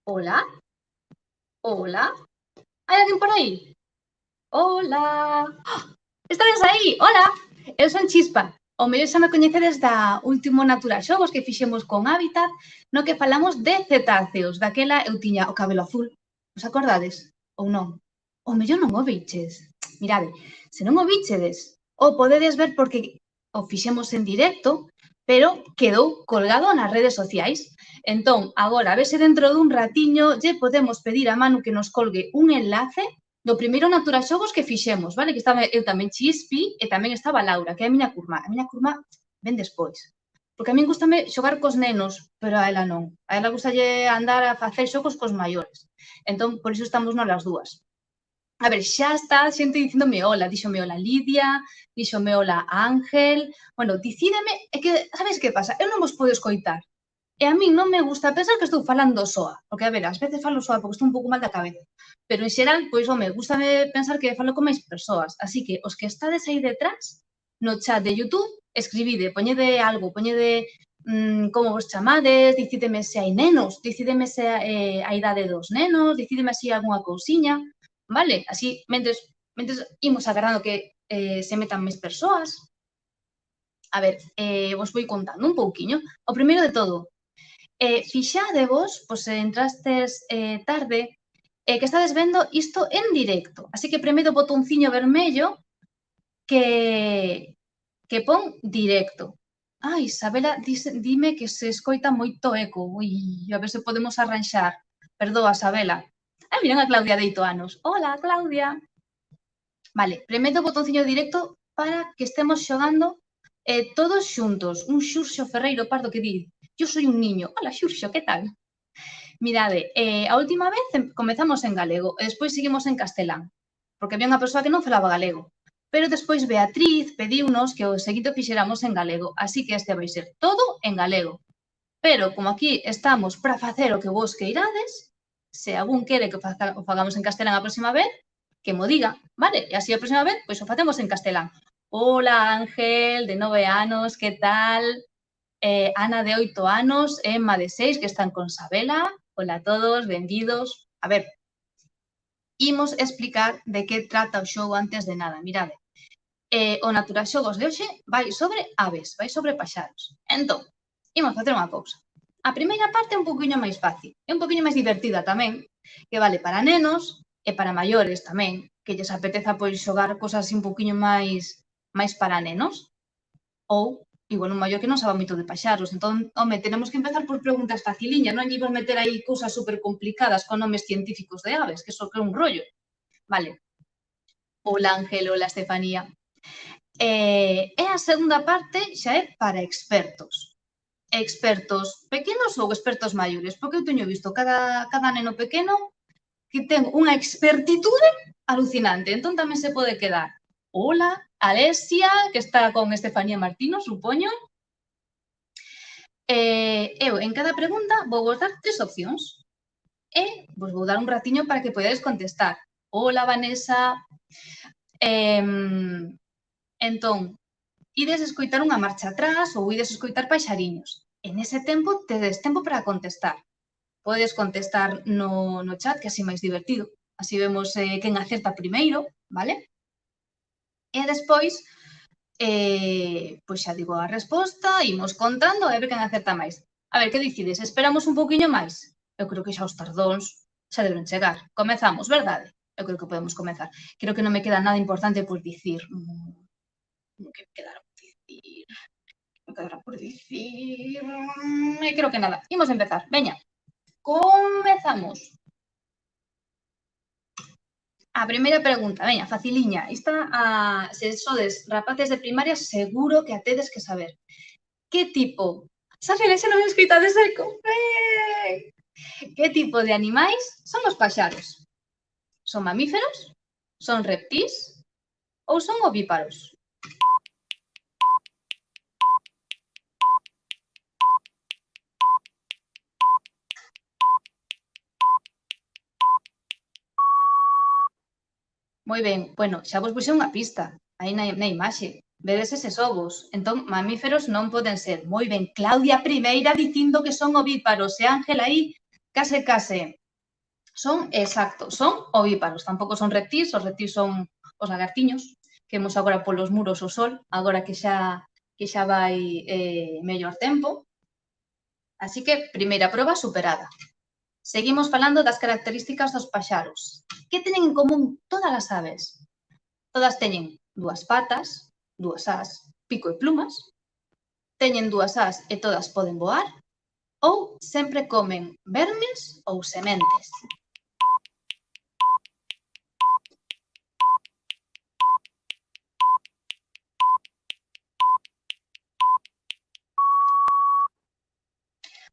Hola, hola. Hai alguén por aí? Hola. Estades aí? Hola. Eu son Chispa. O mellor xa me coñecedes da último Natura Xogos que fixemos con Hábitat, no que falamos de cetáceos. Daquela eu tiña o cabelo azul. Os acordades? Ou non? O mellor non o viches. Mirade, se non o vichedes, o podedes ver porque o fixemos en directo, pero quedou colgado nas redes sociais. Entón, agora, a ver se dentro dun ratiño lle podemos pedir a Manu que nos colgue un enlace do primeiro Natura Xogos que fixemos, vale? Que estaba eu tamén Chispi e tamén estaba Laura, que é a miña curmá. A miña curmá ven despois. Porque a min gustame xogar cos nenos, pero a ela non. A ela gustalle andar a facer xogos cos maiores. Entón, por iso estamos nós as dúas. A ver, xa está a xente dicíndome hola, díxome hola Lidia, díxome hola Ángel. Bueno, dicídeme, é que, sabes que pasa? Eu non vos podo escoitar. E a min non me gusta pensar que estou falando soa, porque, a ver, ás veces falo soa porque estou un pouco mal da cabeza, pero en xeral, pois, home, gustame pensar que falo con máis persoas, así que os que estades aí detrás, no chat de YouTube, escribide, poñede algo, poñede como vos chamades, dicideme se hai nenos, dicideme se a idade dos nenos, dicideme así algunha cousiña, vale? Así, mentes imos agardando que se metan máis persoas. A ver, vos vou contando un pouquiño. O primeiro de todo, fixadevos, pois se entrastes tarde, que estades vendo isto en directo. Así que premed o botonciño vermello que pon directo. Ai, Isabela, dime que se escoita moito eco. Ui, a ver se podemos arranxar. Perdoa, Isabela. Miren a Claudia de 8 anos. Hola, Claudia. Vale, premed o botonciño directo para que estemos xogando todos xuntos. Un Xurxo Ferreiro Pardo que di: yo soy un niño. Hola, Xurxo, que tal? Mirade, a última vez comezamos en galego e despois seguimos en castelán, porque había unha persoa que non falaba galego. Pero despois Beatriz pediunos que o seguinte fixéramos en galego, así que este vai ser todo en galego. Pero, como aquí estamos para facer o que vos queirades, se algún quere que o fagamos en castelán a próxima vez, que mo diga, vale? E así a próxima vez, pois o facemos en castelán. Hola, Ángel, de 9 anos, que tal? Ana, de 8 anos, Emma, de 6, que están con Sabela. Hola a todos, benvidos. A ver, imos explicar de que trata o xogo antes de nada. Mirade, o Natura Xogos de hoxe vai sobre aves, vai sobre paxaros. Entón, imos facer unha cousa. A primeira parte é un poquinho máis fácil, é un poquinho máis divertida tamén, que vale para nenos e para maiores tamén, que lles apeteza pois xogar cosas un poquinho máis para nenos, ou igual un maior que non sabe moito de paxaros. Entón, home, tenemos que empezar por preguntas faciliñas, non lle meter aí cousas super complicadas con nomes científicos de aves, que eso que é un rollo. Vale. Hola, Ángel, hola, Estefanía. E a segunda parte xa é para expertos. Expertos pequenos ou expertos maiores, porque eu teño visto cada neno pequeno que ten unha expertitude alucinante. Entón tamén se pode quedar. Hola, Alessia, que está con Estefanía Martino, supoño. Eu, en cada pregunta, vou vos dar 3 opcións e vos vou dar un ratiño para que podedes contestar. Hola, Vanessa. Entón, ides escoitar unha marcha atrás ou ides escoitar paxariños. En ese tempo, tedes tempo para contestar. Podes contestar no chat, que é así máis divertido. Así vemos quen acerta primeiro, vale? E despois, pois xa digo a resposta, imos contando e ver quen acerta máis. A ver, que dicides? Esperamos un pouquiño máis? Eu creo que xa os tardóns xa deben chegar. Comezamos, verdade? Eu creo que podemos comezar. Creo que non me queda nada importante por dicir. Que me quedara por dicir? Me quedara por dicir... creo que nada. Imos empezar. Veña. Comezamos. A primeira pregunta, veña, faciliña. Esta, se sodes rapaces de primaria, seguro que a tedes que saber. Que tipo... Sabela, xa non me escoitades eco. Que tipo de animais son os paxaros? Son mamíferos? Son reptís? Ou son ovíparos? Moi ben, bueno, xa vos puxe unha pista aí na imaxe. Vedes eses ovos. Entón, mamíferos non poden ser. Moi ben, Claudia primeira dicindo que son ovíparos e Ángel aí case, son, exacto, son ovíparos, tampouco son reptís, os reptís son os lagartiños, que vemos agora polos muros o sol, agora que xa vai mellor tempo. Así que, primeira proba superada. Seguimos falando das características dos paxaros. Que teñen en común todas as aves? Todas teñen dúas patas, dúas ás, pico e plumas, teñen dúas ás e todas poden voar, ou sempre comen vermes ou sementes.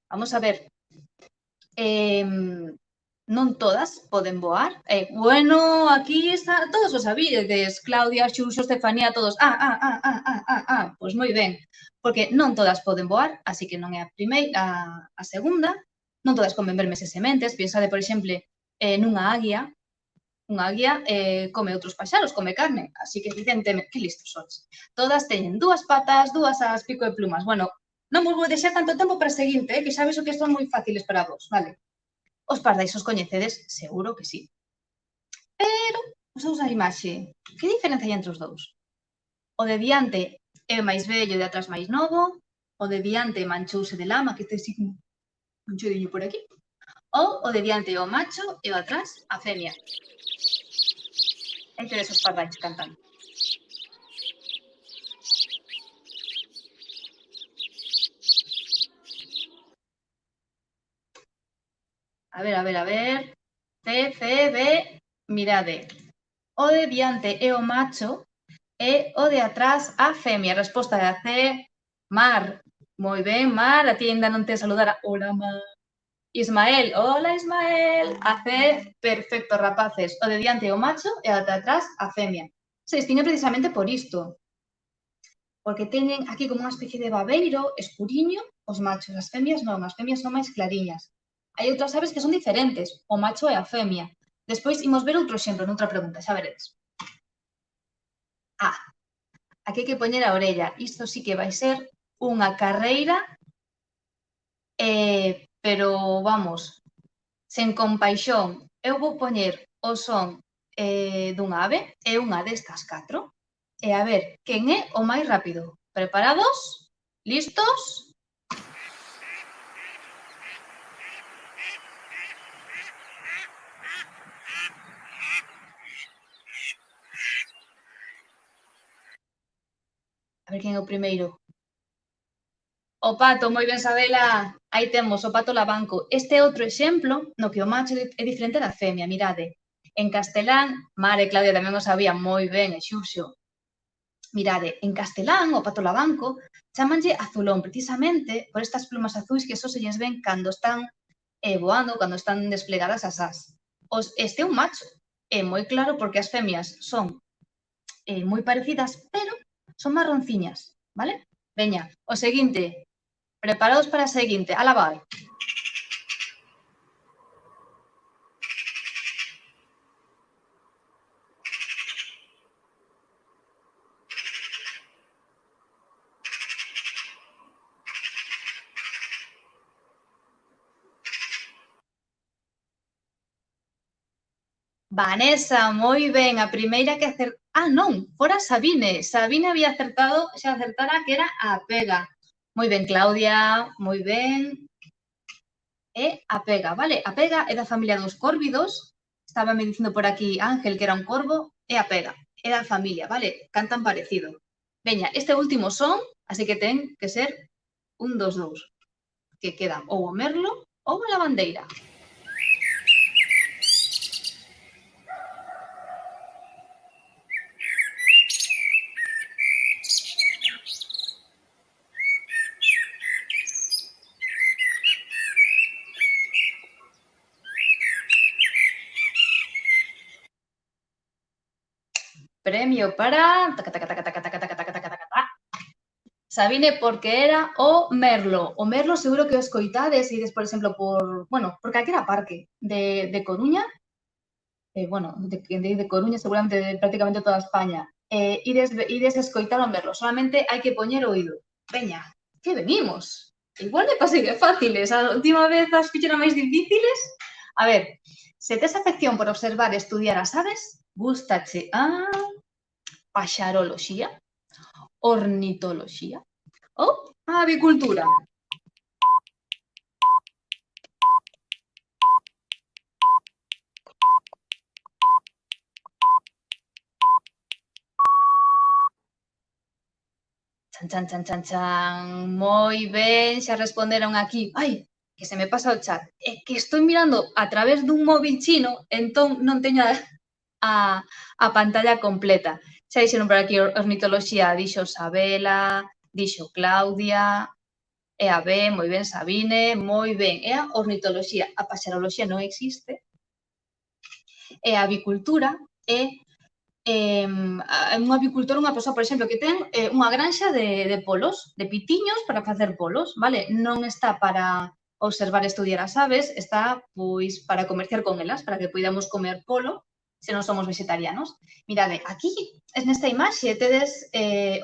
Vamos a ver. Non todas poden voar. Bueno, aquí está, todos os sabides, Claudia, Xuxo, Estefanía, todos. Pois moi ben, porque non todas poden voar, así que non é a primeira, a segunda. Non todas comen vermes e sementes. Pensade, por exemplo, nunha águia. Unha águia come outros paxaros, come carne, así que evidentemente, que listos sois. Todas teñen dúas patas, dúas ás, pico e plumas. Bueno, non vos vou deixar tanto tempo para a seguinte, que xa vexo que son moi fáciles para vos, vale? Os pardais os coñecedes? Seguro que sí. Pero, os dous a imaxe, que diferencia hai entre os dous? O de diante é máis vello e de atrás máis novo, o de diante manchouse de lama, que este sí un chodiño por aquí, ou o de diante é o macho e o atrás a femia. Aí tedes os pardais cantando. A ver. C, B, mirade. O de diante é o macho e o de atrás a femia. Resposta da C, Mar. Moi ben, Mar, a ti ainda non te saludara. Hola, Mar. Ismael, hola, Ismael. A C, perfecto, rapaces. O de diante é o macho e o de atrás a femia. Se distingue precisamente por isto. Porque teñen aquí como unha especie de babeiro escuriño os machos. As femias non, as femias son máis clariñas. Hai outras aves que son diferentes, o macho e a femia. Despois imos ver outro exemplo noutra pregunta, xa veredes. Aquí hai que poñer a orella. Isto sí que vai ser unha carreira, pero vamos, sen compaixón. Eu vou poñer o son dunha ave, é unha destas 4, e a ver quen é o máis rápido. Preparados? Listos? A ver quen é o primeiro. O pato, moi ben, Sabela. Aí temos o pato lavanco. Este é outro exemplo no que o macho é diferente da femia, mirade. En castelán, Mar e Claudia tamén o sabían moi ben, e Xuxo. Mirade, en castelán, o pato lavanco, chamanlle azulón, precisamente por estas plumas azuis que só se lles ven cando están voando, cando están desplegadas as ás. Este é un macho, é moi claro porque as femias son moi parecidas, pero son marronciñas, vale? Veña, o seguinte. Preparados para a seguinte. Ala vai. Vanessa, moi ben. A primeira que acertou... non, fora Sabine. Sabine había acertado, xa acertara que era a pega. Moi ben, Claudia, moi ben. É a pega, vale? A pega é da familia dos córvidos. Estaba me dicindo por aquí Ángel que era un corvo. É a pega, é da familia, vale? Cantan parecido. Veña, este último son, así que ten que ser un dos dous. Que quedan ou o merlo ou a lavandeira. Premio para... Sabine, porque era o merlo. O merlo seguro que o escoitades e ides, por exemplo, por calquera parque de Coruña, de Coruña, seguramente de prácticamente toda España. Ides escoitar o merlo. Solamente hai que poñer o oído. Veña, que venimos. Igual me pasei que fáciles. A última vez as fixeron máis difíciles. A ver, se tes afección por observar e estudiar as aves, gústache a paxaroloxía, ornitoloxía ou a avicultura. Chan, chan, chan, chan, chan. Moi ben, xa responderon aquí. Ai, que se me pasa o chat. É que estou mirando a través dun móvil chino, entón non teño a pantalla completa. Xa dixeron por aquí ornitoloxía, dixo Sabela, dixo Claudia, e a ben, moi ben, Sabine, moi ben. E a ornitoloxía, a paxaroloxía non existe. E a avicultura é un avicultor, unha persoa, por exemplo, que ten unha granxa de polos, de pitiños para facer polos, vale? Non está para observar e estudiar as aves, está, pois, para comerciar con elas, para que poidamos comer polo se non somos vegetarianos. Mirade, aquí, nesta imaxe, tedes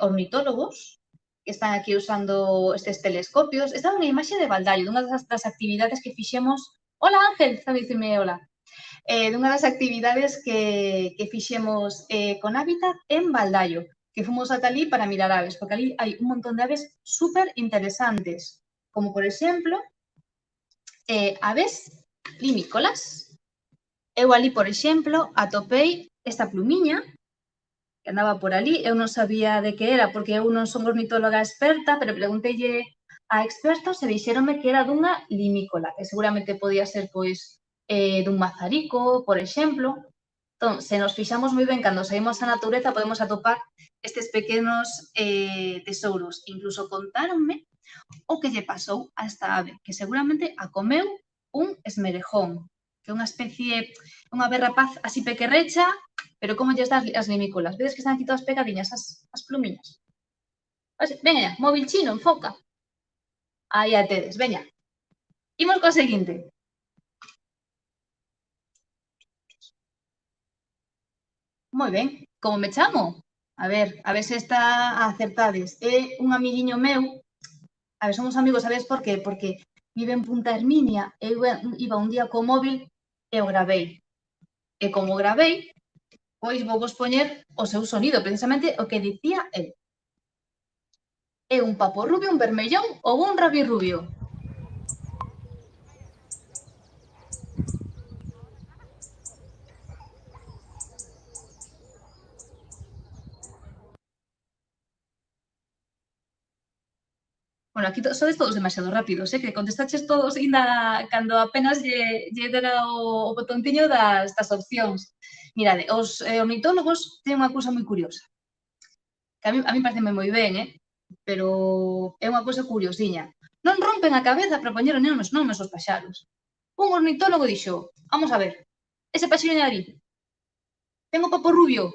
ornitólogos que están aquí usando estes telescopios. Esta é unha imaxe de Baldaio, dunha das actividades que fixemos. Hola, Ángel, está dicirme hola. Dunha das actividades que fixemos con Hábitat en Baldaio, que fomos ata ali para mirar aves, porque ali hai un montón de aves super interesantes, como, por exemplo, aves limícolas. Eu ali, por exemplo, atopei esta plumiña, que andaba por ali, eu non sabía de que era, porque eu non son ornitóloga experta, pero pregunteille a expertos e dixéronme que era dunha limícola, que seguramente podía ser, pois, dun mazarico, por exemplo. Entón, se nos fixamos moi ben cando saímos á natureza, podemos atopar estes pequenos tesouros. Incluso contáronme o que lle pasou a esta ave, que seguramente a comeu un esmerejón, que é unha especie, unha ave rapaz así pequerrecha, pero como lles das as limícolas. Vedes que están aquí todas pegadiñas as plumiñas? Veña, móvil chino, enfoca. Aí a tedes, veña. Imos co seguinte. Moi ben, como me chamo? A ver se está a acertades. É un amiguiño meu, a ver, somos amigos, sabes por qué? Porque vive en Punta Herminia, eu iba un día co móvil e o gravei. E como gravei, pois vou vos poñer o seu sonido, precisamente o que dicía el. É un papo rubio, un vermellón ou un rabirrubio? Bueno, aquí sodes todos demasiado rápidos, que contestaches todos ainda cando apenas lle dera o botonciño das opcións. Mirade, os ornitólogos teñen unha cousa moi curiosa, que a mí parece moi ben, pero é unha cousa curiosiña. Non rompen a cabeza para poñer nomes aos paxaros. Un ornitólogo dixo, vamos a ver, ese paxariño ali, ten o papo rubio,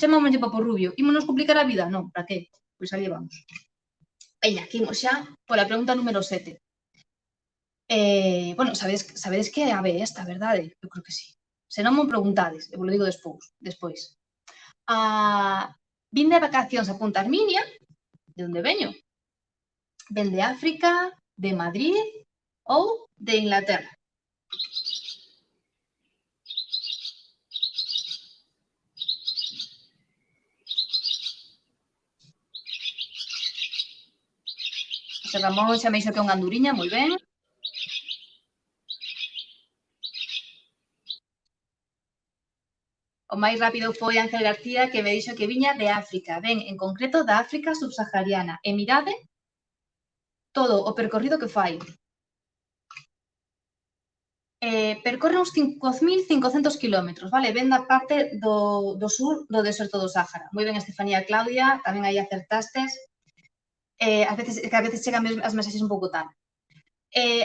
chamámoslle papo rubio, ímonos complicar a vida? Non, para que? Pois ali vamos. Veña, aquí imos xa pola pregunta número 7. Bueno, sabedes que ave é esta, verdade? Eu creo que sí. Se non me preguntades, eu vos lo digo despois. Vin de vacacións a Punta Herminia, de onde veño? Ven de África, de Madrid ou de Inglaterra? José Ramón xa me dixo que é unha anduriña, moi ben. O máis rápido foi Ángel García, que me dixo que viña de África, ben, en concreto da África subsahariana. E mirade todo o percorrido que fai. Percorre uns 5.500 kilómetros, vale? Ven da parte do sur do deserto do Sáhara. Moi ben, Estefanía, Claudia, tamén aí acertastes. A veces chegan as mensaxes un pouco tarde.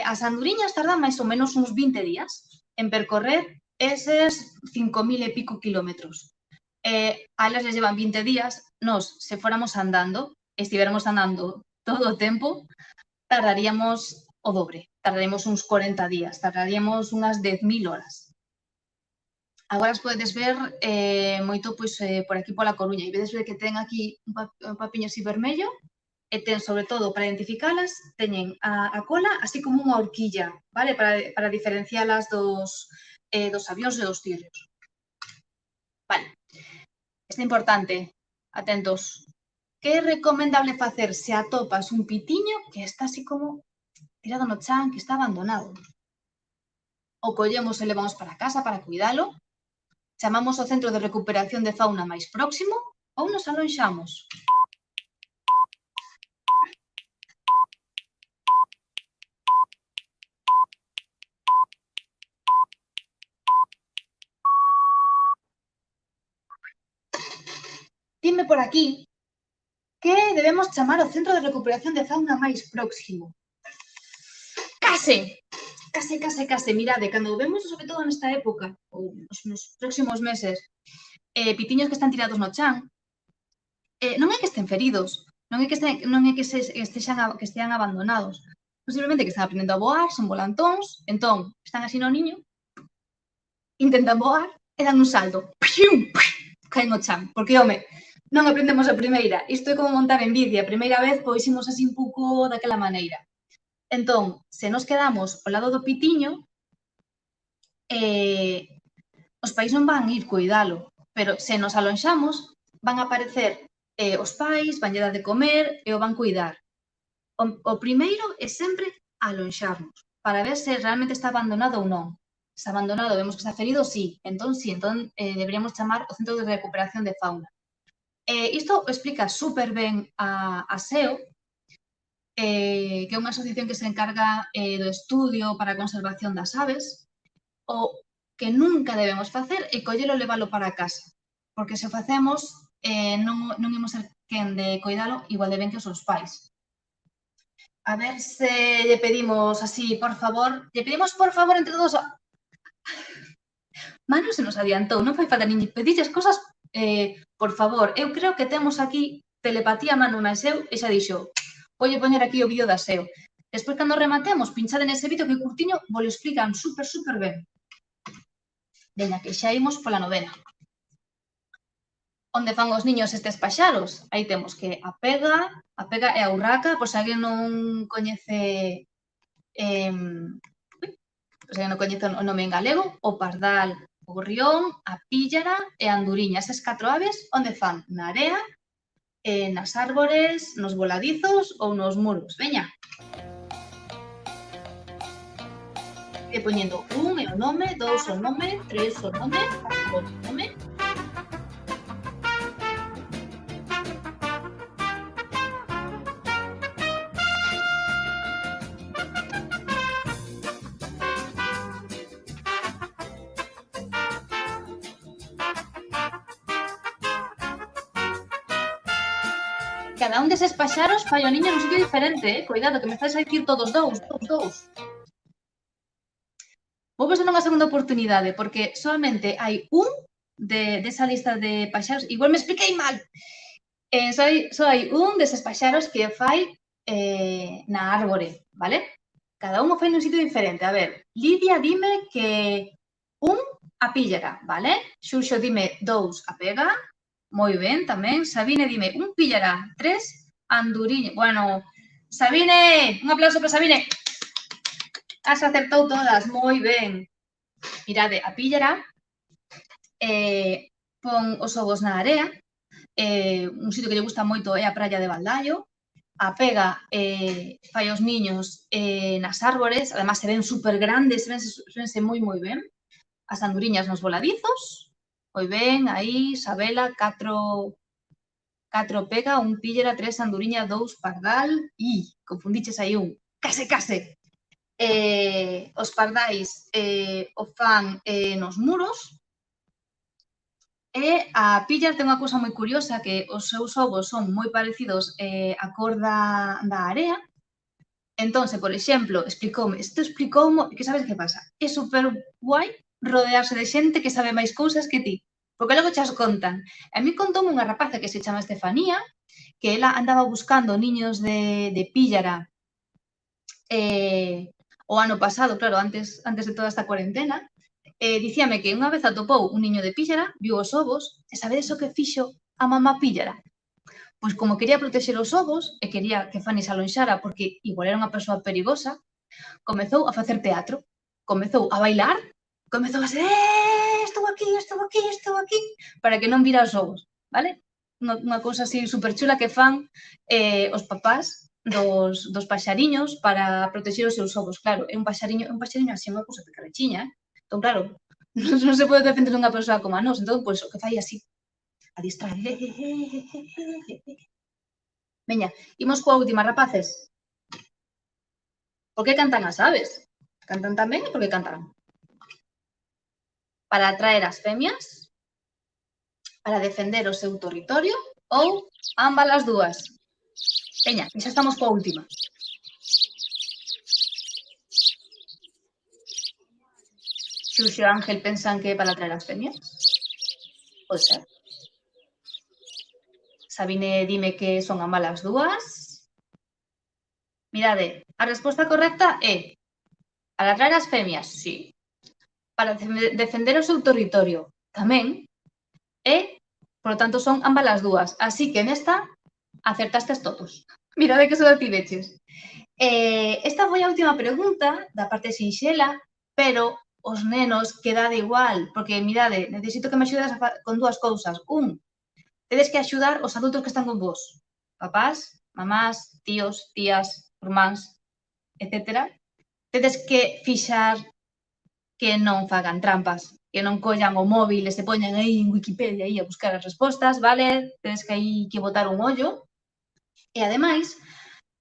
As anduriñas tardan máis ou menos uns 20 días en percorrer eses 5.000 e pico kilómetros. A elas les llevan 20 días, nos, se fóramos andando, estiveramos andando todo o tempo, tardaríamos o dobre, tardaríamos uns 40 días, tardaríamos unhas 10.000 horas. Agora as podedes ver moito pois, por aquí pola Coruña, e vedes ver que ten aquí un papiño así vermello, e ten, sobre todo, para identificalas, teñen a cola así como unha horquilla, vale? Para diferencialas dos avións e dos tirrios. Vale. Isto é importante. Atentos. Que é recomendable facer se atopas un pitiño que está así como tirado no chan, que está abandonado? O collemos e levamos para casa para cuidalo, chamamos ao centro de recuperación de fauna máis próximo ou nos alonxamos. Dime por aquí que debemos chamar ao centro de recuperación de fauna máis próximo. Case! Case. Mirade, cando vemos, sobre todo nesta época, ou nos próximos meses, pitiños que están tirados no chan, non é que estén feridos, non é que estean abandonados, posiblemente que están aprendendo a voar, son volantóns, entón, están así no niño, intentan voar e dan un salto, caen no chan, porque, home, non aprendemos a primeira, isto é como montar en bici, a primeira vez, pois, imos así un pouco daquela maneira. Entón, se nos quedamos ao lado do pitiño, os pais non van ir cuidalo, pero se nos alonxamos, van a aparecer os pais, van lle dar de comer e o van cuidar. O primeiro é sempre alonxarnos, para ver se realmente está abandonado ou non. Se abandonado vemos que está ferido, sí, entón deberíamos chamar o centro de recuperación de fauna. Isto explica super ben a SEO, que é unha asociación que se encarga do estudio para a conservación das aves. O que nunca debemos facer é collelo e leválo para casa, porque se o facemos non imos ser quen de cuidalo igual de ben que os seus pais. A ver se lle pedimos así, por favor, entre todos. Manu se nos adiantou, non fai falta nin pedirlles cosas, por favor. Eu creo que temos aquí telepatía Manu máis eu e xa dixo, voulle poñer aquí o vídeo da SEO. Despois, cando rematemos, pinchade nese vídeo que curtiño, vos lo explican super ben. Veña, que xa imos pola novena. Onde fan os niños estes paxaros? Aí temos que a pega e a urraca, por se alguén non coñece o nome en galego, o pardal, o gorrión, a píllara e a anduriña. Esas 4 aves, onde fan? Na area, nas árbores, nos voladizos ou nos muros. Veña. E poñendo 1 é o nome, 2 o nome, 3 o nome, 4 o nome. Cada un deses paxaros fai o niño nun sitio diferente, Coidado, que me estás a dicir todos dous. Vou vos dar unha segunda oportunidade, porque solamente hai un desa lista de paxaros, igual me expliquei mal. Só hai un deses paxaros que fai na árbore, vale? Cada un o fai nun sitio diferente. A ver, Lidia, dime que un a píllara, vale? Xurxo, dime 2 a pega. Moi ben, tamén. Sabine, dime, un píllara, 3, anduriña. Bueno, Sabine, un aplauso para Sabine. Has acertou todas, moi ben. Mirade, a píllara pon os ovos na area, un sitio que lle gusta moito é a praia de Valdallo. A pega fai os niños nas árbores, además se ven super grandes, vense moi ben. As anduriñas nos voladizos. Moi ben, aí, Sabela, 4 pega, un píllera, 3 anduriña, 2 pardal. Confundiches aí un. Case. Os pardais o fan nos muros. E a píllara ten unha cousa moi curiosa, que os seus ovos son moi parecidos á cor da area. Entón, por exemplo, explicoume, que sabes que pasa? É super guai rodearse de xente que sabe máis cousas que ti, porque logo chas contan. A mí contoume unha rapaza que se chama Estefanía, que ela andaba buscando niños de píllara o ano pasado, claro, antes de toda esta cuarentena. Dicíame que unha vez atopou un niño de píllara, viu os ovos, e sabedes o que fixo a mamá píllara? pois como quería protexer os ovos e quería que Fanny se alonxara porque igual era unha persoa perigosa, comezou a facer teatro, comezou a bailar, comezou a ser estou aquí, para que non vira os ovos, vale? Unha cousa así super chula que fan os papás dos paxariños para protexer os seus ovos. Claro, é un paxariño así, unha cousa pequerechiña, entón, claro, non se pode defender unha persoa como a nós, entón, pois, o que fai así, a distraer. Veña, imos coa última, rapaces. Por que cantan as aves? Cantan tamén e por que cantan? Para atraer as femias, para defender o seu territorio ou ambas as dúas. Veña, xa estamos coa última. Xuxo e Ángel pensan que é para atraer as femias? Pode ser. Sabine, dime que son ambas as dúas. Mirade, a resposta correcta é para atraer as femias, sí. Para defender o seu territorio, tamén. E, por lo tanto, son ambas as dúas. Así que nesta acertastes todos. Mirade que só tiveches. Esta foi a última pregunta da parte sinxela, pero os nenos quedade igual, porque, mirade, necesito que me axudes con dúas cousas. Tedes que axudar os adultos que están con vos. Papás, mamás, tíos, tías, irmáns, etc. Tedes que fixar que non fagan trampas, que non collan o móvil e se poñan aí en Wikipedia aí a buscar as respostas, vale? Tedes que aí que botar un ollo. E, ademais,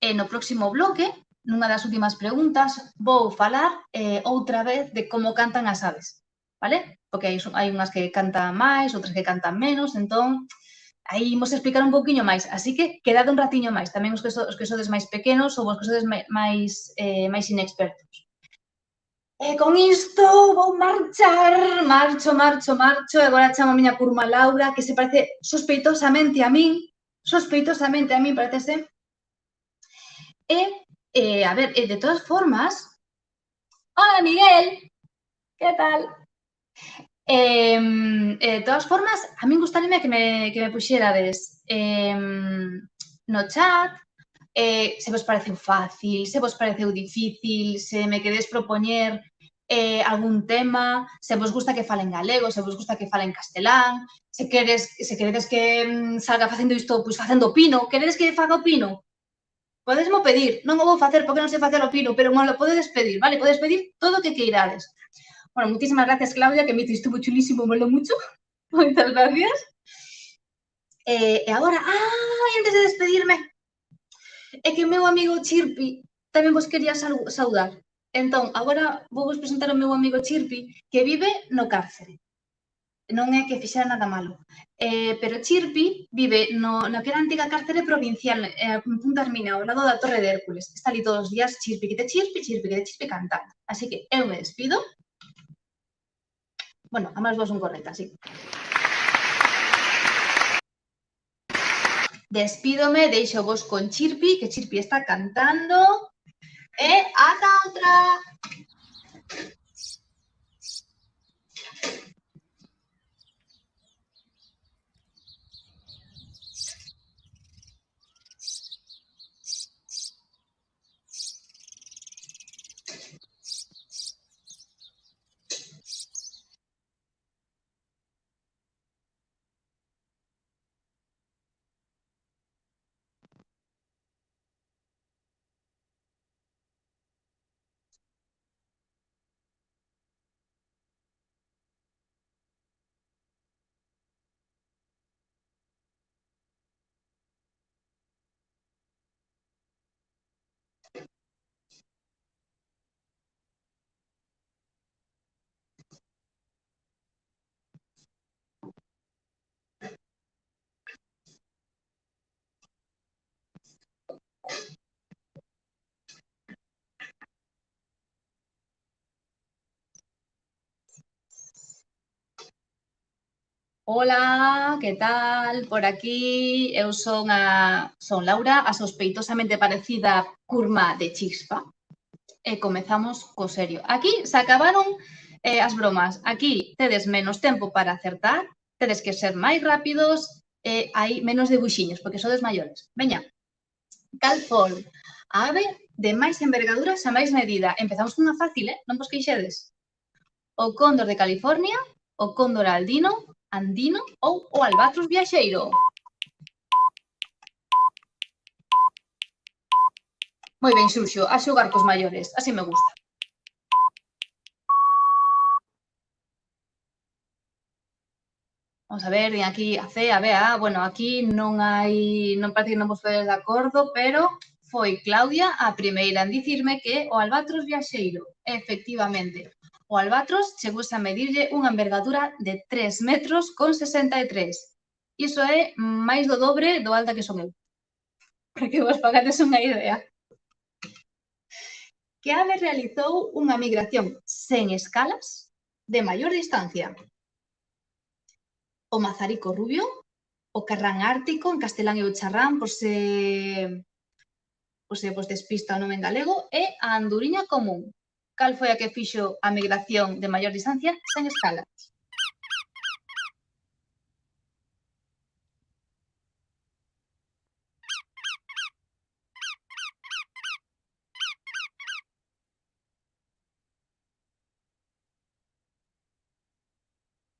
no próximo bloque, nunha das últimas preguntas, vou falar outra vez de como cantan as aves, vale? Porque hai unhas que cantan máis, outras que cantan menos, entón, aí imos explicar un pouquiño máis. Así que, quedade un ratiño máis, tamén os que sodes máis pequenos ou os que sodes máis inexpertos. E con isto vou marchar, marcho, e agora chamo a miña curma Laura, que se parece sospeitosamente a min, parecese. A ver, de todas formas... Hola, Miguel! Que tal? De todas formas, a min gustaríame que me puxerades no chat se vos pareceu fácil, se vos pareceu difícil, se me queredes propoñer algún tema, se vos gusta que fale en galego, se vos gusta que fale en castelán, se queredes que salga facendo isto, pois facendo pino, queredes que faga o pino? Podesmo pedir, non o vou facer porque non sei facer o pino, pero mo lo podedes pedir, vale? Podedes pedir todo o que queirades. Bueno, muchísimas gracias, Claudia, que me estuvo chulísimo, moló mucho. Moitas gracias. E agora, antes de despedirme, é que o meu amigo Chirpi tamén vos quería saudar. Entón, agora vou vos presentar o meu amigo Chirpi, que vive no cárcere. Non é que fixera nada malo. Pero Chirpi vive naquela antiga cárcere provincial, en Punta Hermina, ao lado da Torre de Hércules. Está ali todos os días, Chirpi, que te chirpi, cantando. Así que eu me despido. Bueno, ambas vos son correctas, sí. Despídome, deixo vos con Chirpi, que Chirpi está cantando. E ata outra! Hola, que tal? Por aquí eu son Laura, a sospeitosamente parecida curma de Chispa. E comezamos co serio. Aquí se acabaron as bromas. Aquí tedes menos tempo para acertar, tedes que ser máis rápidos hai menos debuxiños, porque sodes maiores. Veña, cal foi a ave de máis envergadura xa máis medida? Empezamos con unha fácil, non vos queixedes. O cóndor de California, o cóndor andino ou o albatros viaxeiro? Moi ben, Xurxo, a xogar cos maiores, así me gusta. Vamos a ver, ven aquí a C, a B, a A. Bueno, aquí non parece que non vos podedes de acordo, pero foi Claudia a primeira en dicirme que o albatros viaxeiro, efectivamente. O albatros chegouse a medirlle unha envergadura de 3 metros con 63. Iso é máis do dobre do alta que son eu. Para que vos fagades unha idea. Que ave realizou unha migración sen escalas de maior distancia? O mazarico rubio, o carrán ártico, en castelán é o charrán, por se vos despista o nome en galego, e a anduriña común. Cal foi a que fixo a migración de maior distancia sen escalas?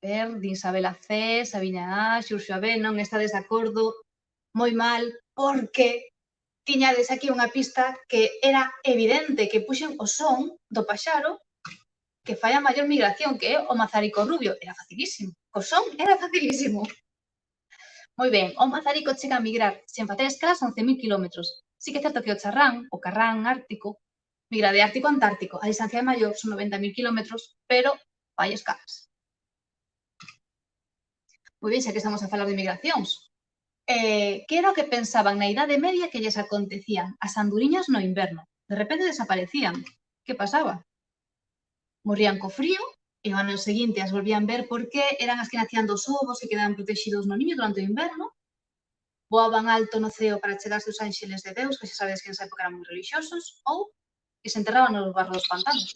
Ver, din Isabela C, Sabina A, Xurxo A B, non está desacordo, moi mal, porque tiñades aquí unha pista que era evidente que puxen o son do paxaro que fai a maior migración, que é o mazarico rubio. Era facilísimo. Co son era facilísimo. Moi ben, o mazarico chega a migrar sen facer escalas 11.000 kilómetros. Sí que é certo que o charrán, o carrán ártico, migra de Ártico a Antártico. A distancia é maior, son 90.000 kilómetros, pero fai escalas. Moi ben, xa que estamos a falar de migracións. Que era o que pensaban na Idade Media que lles acontecían as anduriñas no inverno? De repente desaparecían. Que pasaba? Morrían co frío e ao ano seguinte as volvían ver porque eran as que nacían dos ovos que quedaban protegidos no niño durante o inverno, voaban alto no ceo para chegarse os ánxeles de Deus, que xa sabedes que nesa época eran moi religiosos, ou que se enterraban nos barros dos pantanos.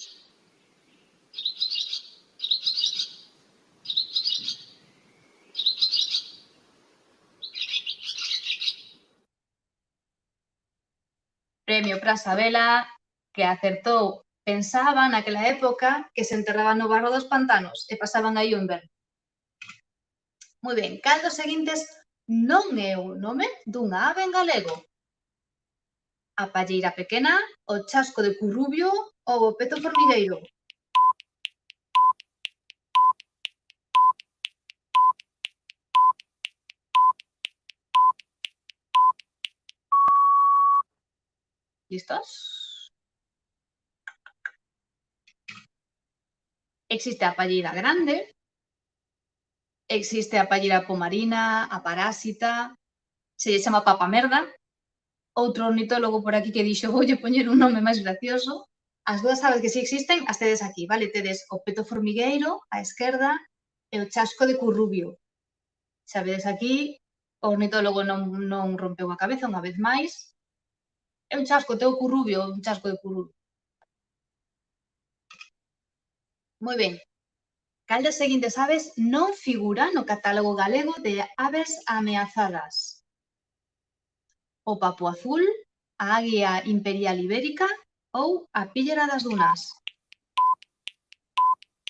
Premio para Sabela, que acertou. Pensaba naquela época que se enterraban no barro dos pantanos e pasaban aí o inverno. Moi ben, cal dos seguintes non é o nome dunha ave en galego? A palleira pequena, o chasco de currubio ou o peto formigueiro? Listos? Existe a palleira grande, existe a palleira pomarina, a parásita, se lle chama papamerda. Outro ornitólogo por aquí que dixo voulle poñer un nome máis gracioso. As dúas aves que si existen as tedes aquí, vale? Tedes o peto formigueiro á esquerda e o chasco de currubio. Xa vedes aquí, o ornitólogo non rompeu a cabeza unha vez máis. É un chasco, teu currubio, un chasco de currubio. Moi ben. Cal das seguintes aves non figura no catálogo galego de aves ameazadas? O papo azul, a águia imperial ibérica ou a píllera das dunas?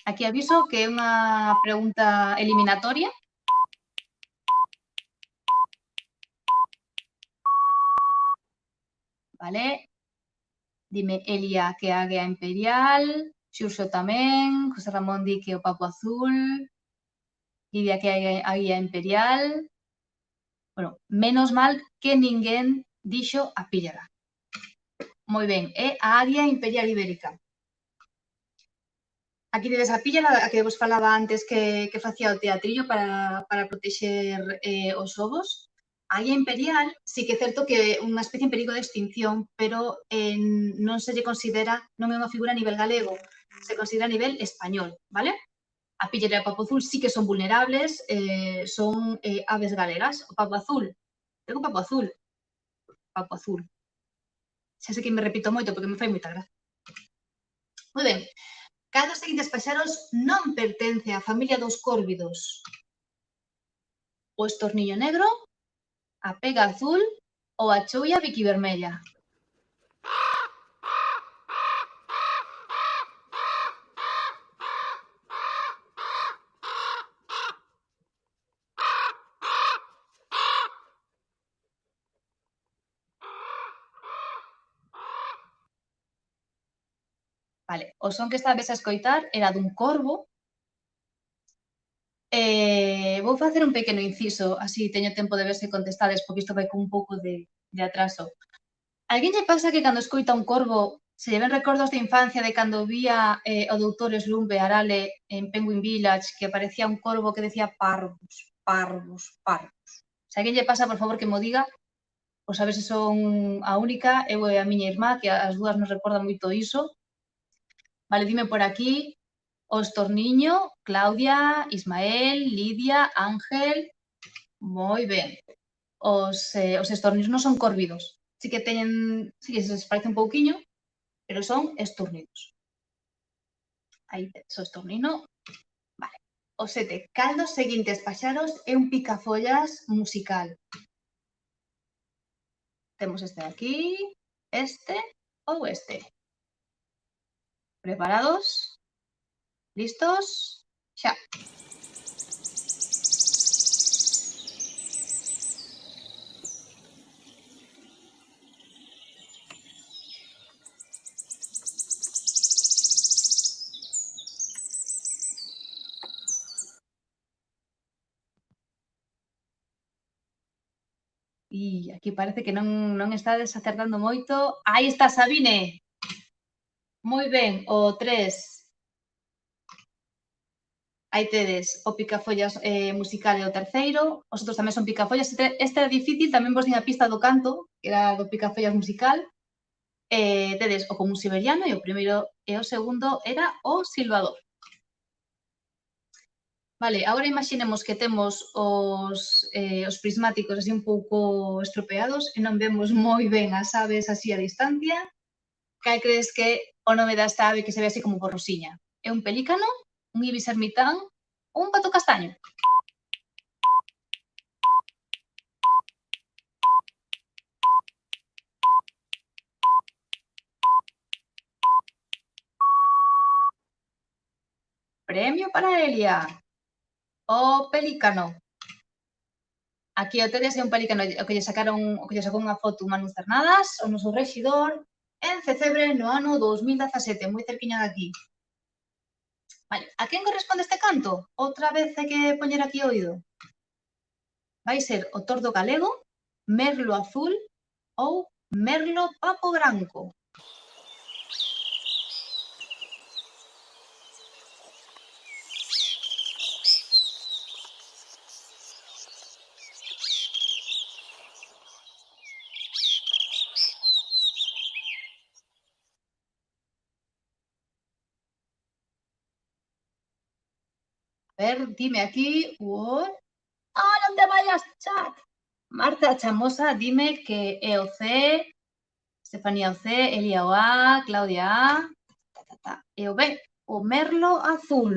Aquí aviso que é unha pregunta eliminatoria. Vale? Dime Elia que a águia imperial, Xurxo tamén, José Ramón di que o papo azul, Lidia que a águia imperial. Bueno, menos mal que ninguén dixo a píllera. Moi ben, é a águia imperial ibérica. Aquí tedes a píllera, a que vos falaba antes que facía o teatrillo para protexer os ovos. A águia imperial sí que é certo que é unha especie en perigo de extinción, pero non se lle considera, non é unha figura a nivel galego, se considera a nivel español, vale? A píllera e o papo azul sí que son vulnerables, son aves galegas. O papo azul, tengo papo azul, papo azul. Xa sei que me repito moito porque me fai moita gracia. Moi ben, cal dos seguintes paxaros non pertence á familia dos córvidos? o estorniño negro, a pega azul ou a choulla biquivermella. Vale, o son que estabes a escoitar era dun corvo. Vou facer un pequeno inciso, así teño tempo de ver se contestades, porque isto vai con un pouco de atraso. Alguén lle pasa que cando escoita un corvo se lle ven recordos de infancia de cando vía o doutor Slump e Arale en Penguin Village, que aparecía un corvo que decía parvus, parvus, parvus? Se alguén lle pasa, por favor, que mo diga, pois a ver se son a única, eu e a miña irmá, que as dúas nos recordan moito iso. Vale, dime por aquí, o estorniño, Claudia, Ismael, Lidia, Ángel, moi ben. Os estorninos non son córvidos, sí que teñen, sí que se les parece un pouquiño, pero son estúrnidos. Aí tes o estornino. Vale. O 7. Cal dos seguintes paxaros é un picafollas musical? Temos este de aquí, este ou este. Preparados? Listos? Xa. Aquí parece que non estades acertando moito. Aí está, Sabine. Moi ben, o 3. Aí tedes o picafollas musical e o terceiro. Os outros tamén son picafollas. Este era difícil, tamén vos din a pista do canto, que era do picafollas musical. Tedes o común siberiano e o primeiro e o segundo era o silbador. Vale, agora imaxinemos que temos os prismáticos así un pouco estropeados e non vemos moi ben as aves así a distancia. Cal crees que o nome desta ave que se ve así como borrosiña? É un pelícano, un ibis ermitán ou un pato castaño? Premio para Elia. O pelícano. Aquí o tedes é un pelícano o que lle sacou unha foto Manu Cernadas, o noso rexidor, en Cecebre no ano 2017, moi cerquiña de aquí. Vale, a quen corresponde este canto? Outra vez hai que poñer aquí o oído. Vai ser o tordo galego, merlo azul ou merlo papo branco. A ver, dime aquí. Non te vayas, chat. Marta Chamosa, dime que é o C, Estefanía o C, Elia o A, Claudia A, e o B, o merlo azul.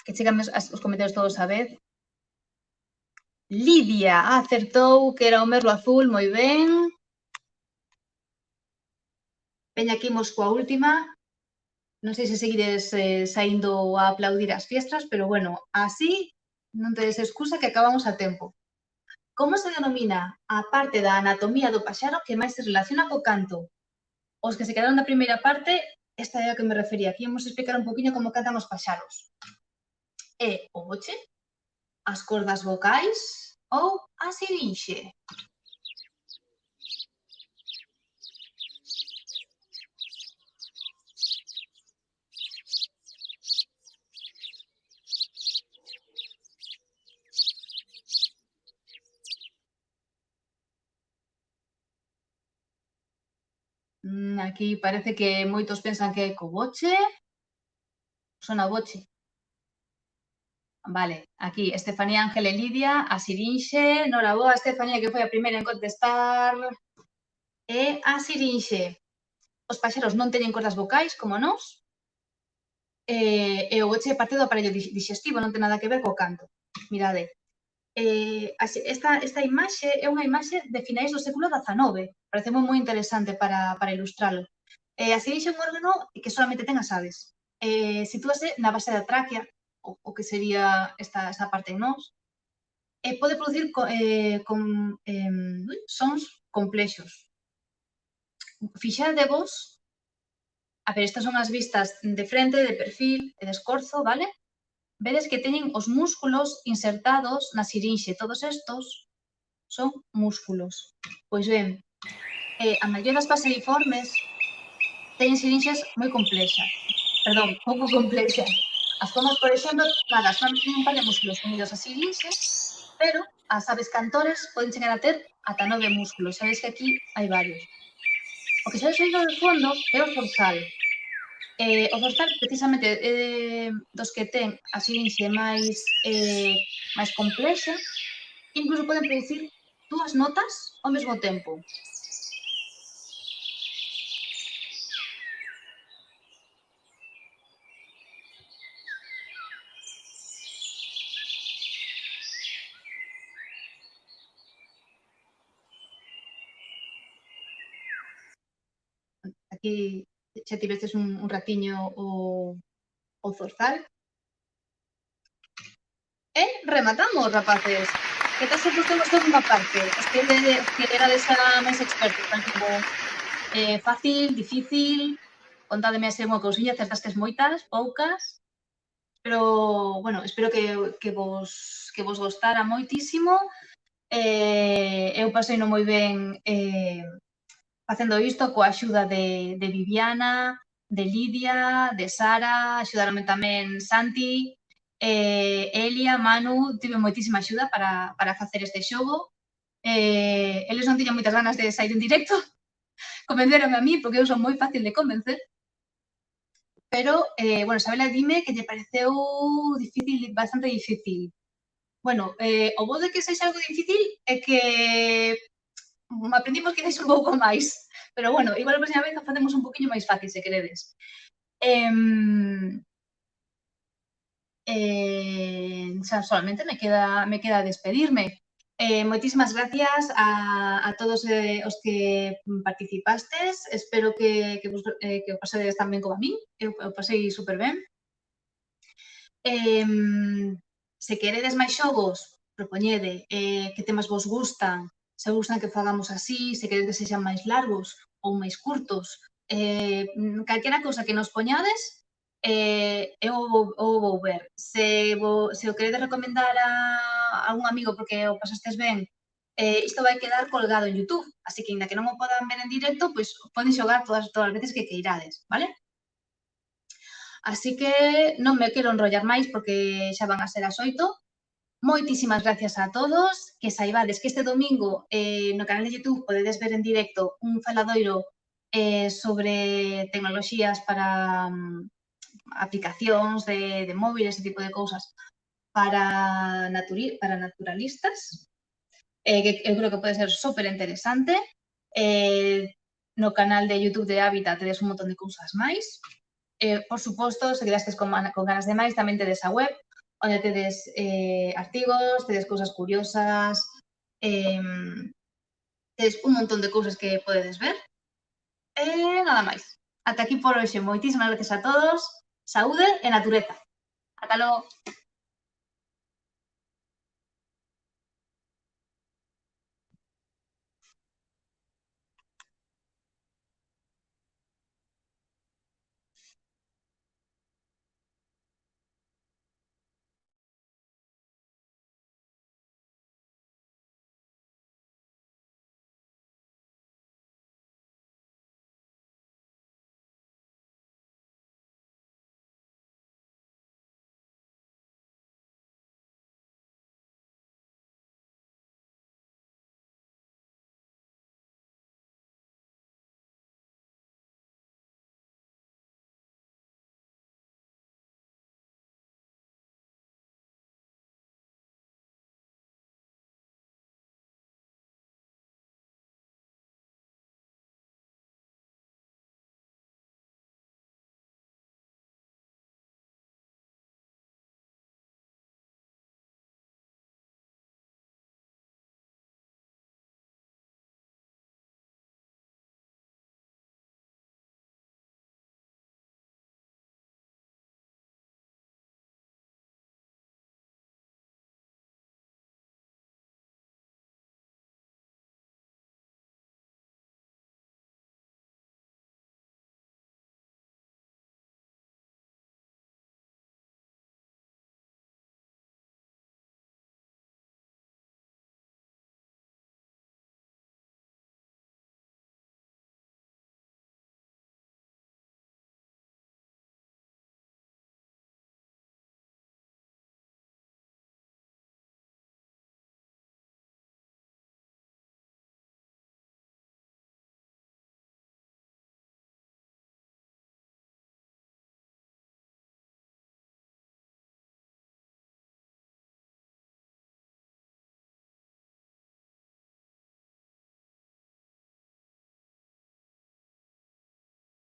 Que chegan os comentarios todos a vez. Lidia acertou que era o merlo azul, moi ben. Veña, aquí imos coa última. Non sei se seguides saindo a aplaudir as fiestras, pero bueno, así non tedes excusa que acabamos a tempo. Como se denomina a parte da anatomía do paxaro que máis se relaciona co canto? Os que se quedaron na primeira parte, esta é a que me refería. Aquí vamos a explicar un poquinho como cantan os paxaros. É o boche, as cordas vocais ou a sirinxe? Aquí parece que moitos pensan que é co boche. Sona boche. Vale, aquí Estefanía, Ángel e Lidia, a sirinxe. Noraboa, Estefanía, que foi a primeira en contestar. E a sirinxe. Os paxaros non teñen cordas vocais, como nós. E o boche é parte do aparello dixestivo, non ten nada que ver co canto. Mirade. Esta imaxe é unha imaxe de finais do século XIX. Parece moi interesante para ilustralo. Así dixe un órgano que solamente ten as aves. Sitúase na base da tráquea, o que sería esta parte en nós, e pode producir sons complexos. Fixadevos, a ver, estas son as vistas de frente, de perfil e de escorzo, vale? Vedes que teñen os músculos insertados na sirinxe. Todos estos son músculos. Pois ben, a maioría das paseriformes teñen sirinxes moi complexas. Perdón, pouco complexas. As pomas, por exemplo, nada, son un par de músculos unidos a sirinxe, pero as aves cantores poden chegar a ter ata 9 músculos. Sabes que aquí hai varios. O que sabes oído de fondo é o zorzal. O zorzal, precisamente, dos que ten a sirinxe máis complexa, incluso poden producir 2 notas ao mesmo tempo. Aquí xa tivestes un ratiño o zorzal. E rematamos, rapaces. Que tal se vos temos segunda parte? Os que erades máis expertos, tal como fácil, difícil, contádeme así unha cousiña, acertastes moitas, poucas, pero, bueno, espero que vos gostara moitísimo. Eu pasei moi ben facendo isto coa axuda de Viviana, de Lidia, de Sara, axudaronme tamén Santi, Elia, Manu, tive moitísima axuda para facer este xogo. Eles non tiñan moitas ganas de sair en directo, convenceronme a mí, porque eu son moi fácil de convencer. Pero, bueno, Sabela, dime que lle pareceu difícil, bastante difícil. Bueno, o bo de que sexa algo difícil é que aprendimos quizás un pouco máis. Pero, bueno, igual a próxima vez o facemos un poquinho máis fácil, se queredes. Xa solamente me queda despedirme. Moitísimas gracias a todos os que participastes. Espero que o pasedes tan ben como a min. Eu pasei super ben. Se queredes máis xogos, propoñede que temas vos gustan, se gustan que fagamos así, se queredes que sexan máis largos ou máis curtos, calquera cousa que nos poñades, eu vou ver. Se o queredes recomendar a algún amigo porque o pasastes ben, isto vai quedar colgado en YouTube, así que, inda que non o podan ver en directo, pois poden xogar todas as veces que queirades, vale? Así que non me quero enrollar máis porque xa van a ser as 8. Moitísimas gracias a todos, que saibades que este domingo no canal de YouTube podedes ver en directo un faladoiro sobre tecnoloxías para aplicacións de móvil, ese tipo de cousas, para naturalistas, que eu creo que pode ser super interesante. No canal de YouTube de Hábitat tedes un montón de cousas máis. Por suposto, se quedastes con ganas de máis, tamén tedes a web, onde tedes artigos, tedes cousas curiosas, tedes un montón de cousas que podedes ver. Nada máis. Ata aquí por hoxe. Moitísimas gracias a todos. Saúde e natureza. Ata logo.